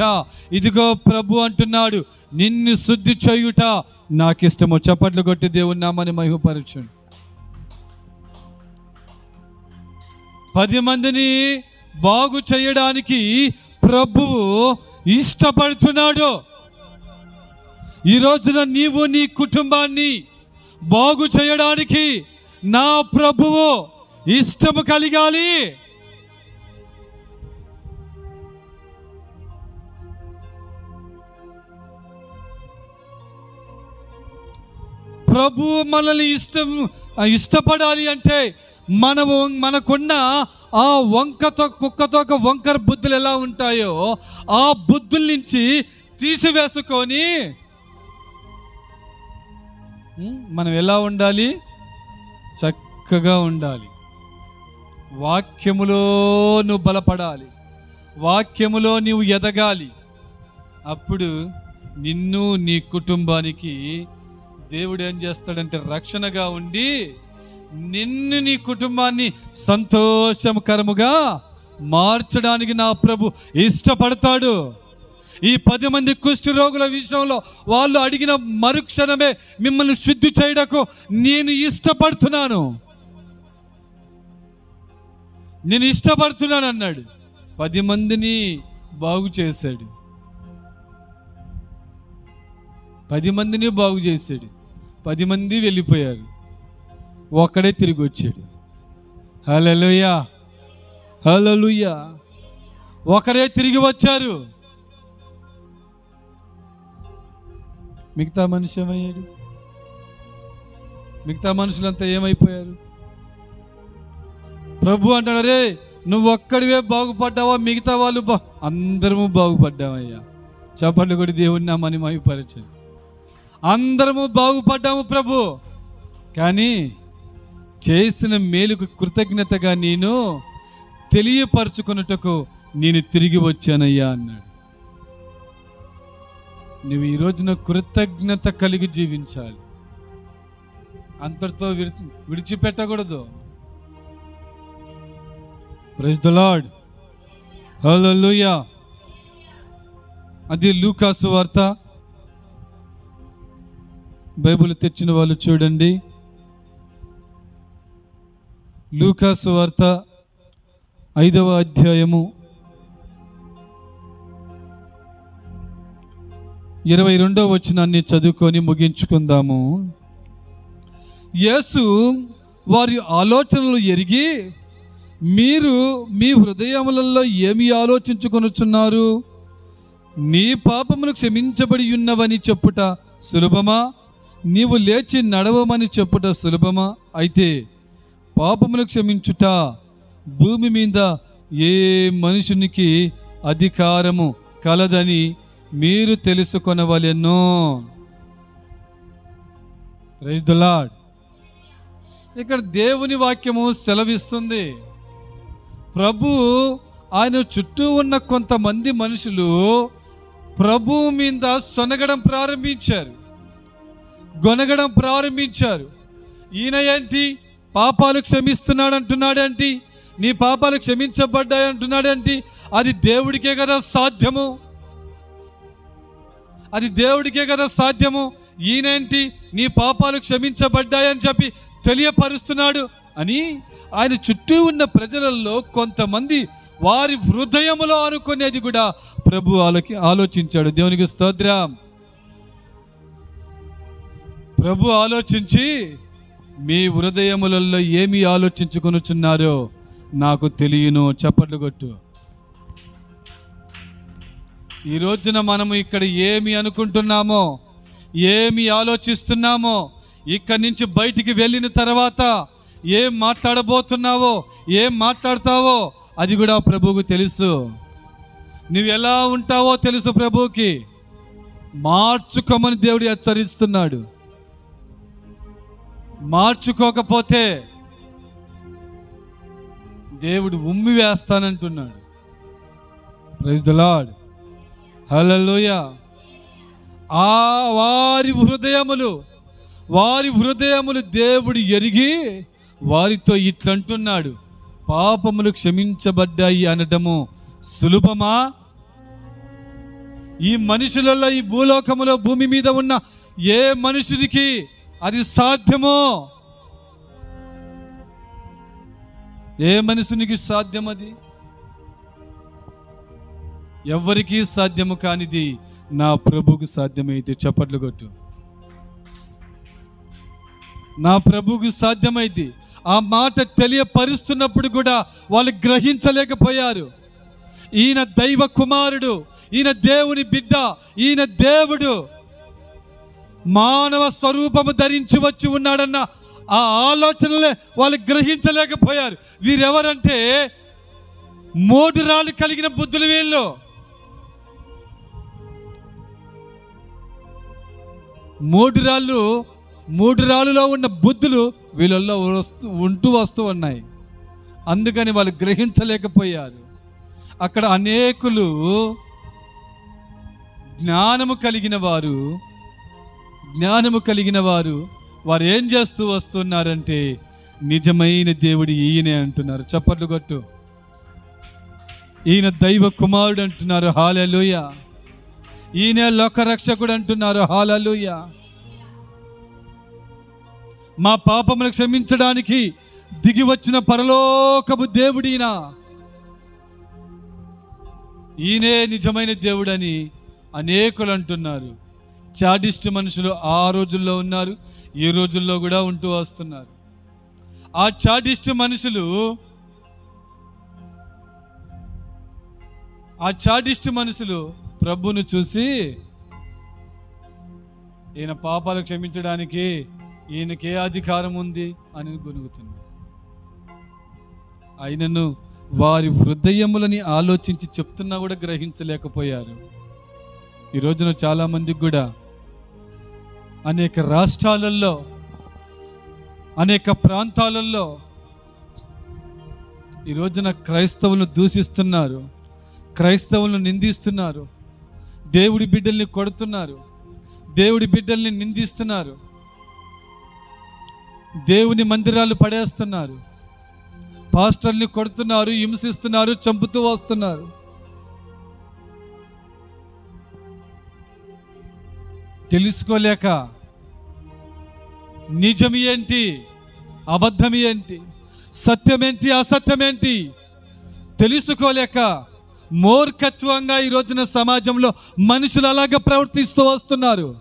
బిడ్డ, ఇదిగో ప్రభు అంటున్నాడు, నిన్ను శుద్ధి చేయుట నాకు ఇష్టము. చప్పట్లు కొట్టి దేవుని నామాన్ని మహిమపరచండి. 10 మందిని బాగు చేయడానికి ప్రభువు ఇష్టపడుతున్నాడు. ఈ రోజున నీవు నీ కుటుంబాన్ని బాగు చేయడానికి నా ప్రభువు ఇష్టము కలిగాలి. ప్రభువు మనల్ని ఇష్టపడాలి అంటే మనకున్న ఆ వంకతో కుక్కతో ఒక వంకర బుద్ధులు ఎలా ఉంటాయో ఆ బుద్ధుల నుంచి తీసివేసుకొని మనం ఎలా ఉండాలి? చక్కగా ఉండాలి. వాక్యములో నువ్వు బలపడాలి, వాక్యములో నీవు ఎదగాలి. అప్పుడు నిన్ను నీ కుటుంబానికి దేవుడు ఏం చేస్తాడంటే రక్షణగా ఉండి నిన్ను నీ కుటుంబాన్ని సంతోషకరముగా మార్చడానికి నా ప్రభు ఇష్టపడతాడు. ఈ 10 మంది కుష్ఠ రోగుల విషయంలో వాళ్ళు అడిగిన మరుక్షణమే మిమ్మల్ని శుద్ధి చేయడకు నేను ఇష్టపడుతున్నాను అన్నాడు. 10 మందిని బాగు చేశాడు. 10 మందిని బాగు చేశాడు. 10 మంది వెళ్ళిపోయారు, ఒక్కడే తిరిగి వచ్చాడు. హల్లెలూయా, హల్లెలూయా. ఒకరే తిరిగి వచ్చారు. మిగతా మనిషి ఏమయ్యాడు? మిగతా మనుషులంతా ఏమైపోయారు? ప్రభు అంటాడు, రే నువ్వు ఒక్కడివే బాగుపడ్డావా, మిగతా వాళ్ళు అందరము బాగుపడ్డామయ్యా. చప్పట్లు కొట్టి దేవుని నామాన్ని మహిమపరచండి. అందరము బాగుపడ్డాము ప్రభు, కానీ చేసిన మేలుకు కృతజ్ఞతగా నేను తెలియపరచుకున్నట్టుకు నేను తిరిగి వచ్చానయ్యా అన్నాడు. నువ్వు ఈ రోజున కృతజ్ఞత కలిగి జీవించాలి. అంతటితో విడిచిపెట్టకూడదు. ప్రైజ్ ది లార్డ్, హల్లెలూయా. అది లూకా సువార్త. బైబిల్ తెచ్చిన వాళ్ళు చూడండి. లూకా సువార్త 5వ అధ్యాయము 22వ వచనాన్ని చదువుకొని ముగించుకుందాము. యేసు వారి ఆలోచనలు ఎరిగి, మీరు మీ హృదయములలో ఏమి ఆలోచించుకొనుచున్నారు? నీ పాపములు క్షమించబడి ఉన్నవని చెప్పుట సులభమా? నీవు లేచి నడవమని చెప్పుట సులభమా? అయితే పాపములు క్షమించుట భూమి మీద ఏ మనుషునికి అధికారము కలదని మీరు తెలుసుకొనవలెను. Praise the lord. ఇక్కడ దేవుని వాక్యము సెలవిస్తుంది. ప్రభు ఆయన చుట్టూ ఉన్న కొంతమంది మనుషులు ప్రభు మీద సొనగడం ప్రారంభించారు, గొనగడం ప్రారంభించారు. ఈయన ఏంటి పాపాలు క్షమిస్తున్నాడు అంటున్నాడేంటి, నీ పాపాలు క్షమించబడ్డాయి అంటున్నాడేంటి? అది దేవుడికే కదా సాధ్యము, అది దేవుడికే కదా సాధ్యము. ఈయనేంటి నీ పాపాలు క్షమించబడ్డాయని చెప్పి తెలియపరుస్తున్నాడు అని ఆయన చుట్టూ ఉన్న ప్రజలలో కొంతమంది వారి హృదయములో అనుకునేది కూడా ప్రభు ఆలోచించాడు. దేవునికి స్తోత్రం. ప్రభు ఆలోచించి, మీ హృదయములలో ఏమి ఆలోచించుకొనుచున్నారో నాకు తెలియను. చప్పట్లు కొట్టు. ఈ రోజున మనము ఇక్కడ ఏమి అనుకుంటున్నామో, ఏమి ఆలోచిస్తున్నామో, ఇక్కడి నుంచి బయటికి వెళ్ళిన తర్వాత ఏం మాట్లాడబోతున్నావో, ఏం మాట్లాడతావో అది కూడా ప్రభువుకు తెలుసు. నువ్వు ఎలా ఉంటావో తెలుసు ప్రభువుకి. మార్చుకోమని దేవుడు హెచ్చరిస్తున్నాడు. మార్చుకోకపోతే దేవుడు ఉమ్మి వేస్తానంటున్నాడు. ప్రైజ్ ది లార్డ్, హల్లెలూయా. వారి హృదయములు దేవుడు ఎరిగి వారితో ఇట్లంటున్నాడు, పాపములు క్షమించబడ్డాయి అనటము సులభమా? ఈ మనుషులలో, ఈ భూలోకములో, భూమి మీద ఉన్న ఏ మనుషునికి అది సాధ్యమో? ఏ మనుషునికి సాధ్యం? అది ఎవరికీ సాధ్యము కానిది నా ప్రభువుకు సాధ్యమైతే చప్పట్లు కొట్టు. నా ప్రభువుకు సాధ్యమైంది. ఆ మాట తెలియపరుస్తున్నప్పుడు కూడా వాళ్ళు గ్రహించలేకపోయారు. ఈయన దైవ కుమారుడు, ఈయన దేవుని బిడ్డ, ఈయన దేవుడు మానవ స్వరూపము ధరించి వచ్చి ఉన్నాడన్న ఆ ఆలోచనలే వాళ్ళు గ్రహించలేకపోయారు. వీరెవరంటే మోడురాళ్ళు కలిగిన బుద్ధులు వీళ్ళు. మూడు రాళ్ళులో ఉన్న బుద్ధులు వీళ్ళల్లో వస్తూ ఉన్నాయి. అందుకని వాళ్ళు గ్రహించలేకపోయారు. అక్కడ అనేకులు జ్ఞానము కలిగిన వారు వారు ఏం చేస్తూ వస్తున్నారంటే నిజమైన దేవుడు ఈయనే అంటున్నారు. చప్పట్లు కొట్టు. ఈయన దైవ కుమారుడు అంటున్నారు. హల్లెలూయా. ఈయన లోకరక్షకుడు అంటున్నారు. హల్లెలూయా. మా పాపములు క్షమించడానికి దిగి వచ్చిన పరలోకపు దేవుడిన ఈయనే నిజమైన దేవుడని అనేకులు అంటున్నారు. చాడిస్ట్ మనుషులు ఆ రోజుల్లో ఉన్నారు, ఈ రోజుల్లో కూడా ఉంటూ వస్తున్నారు. ఆ చాడిస్ట్ మనుషులు ప్రభువును చూసి ఈయన పాపాలు క్షమించడానికి ఈయనకే అధికారం ఉంది అని గొనుగుతున్నారు. ఆయనను వారి హృదయములని ఆలోచించి చెప్తున్నా కూడా గ్రహించలేకపోయారు. ఈ రోజున చాలామందికి కూడా అనేక రాష్ట్రాలలో, అనేక ప్రాంతాలలో ఈ రోజున క్రైస్తవులను దూషిస్తున్నారు, క్రైస్తవులను నిందిస్తున్నారు, దేవుడి బిడ్డల్ని కొడుతున్నారు, దేవుడి బిడ్డల్ని నిందిస్తున్నారు, దేవుని మందిరాలు పడేస్తున్నారు, పాస్టర్ని కొడుతున్నారు, హింసిస్తున్నారు, చంపుతూ వస్తున్నారు. తెలుసుకోలేక నిజం ఏంటి, అబద్ధం ఏంటి, సత్యమేంటి, అసత్యమేంటి తెలుసుకోలేక మూర్ఖత్వంగా ఈ రోజున సమాజంలో మనుషులు అలాగే ప్రవర్తిస్తూ వస్తున్నారు.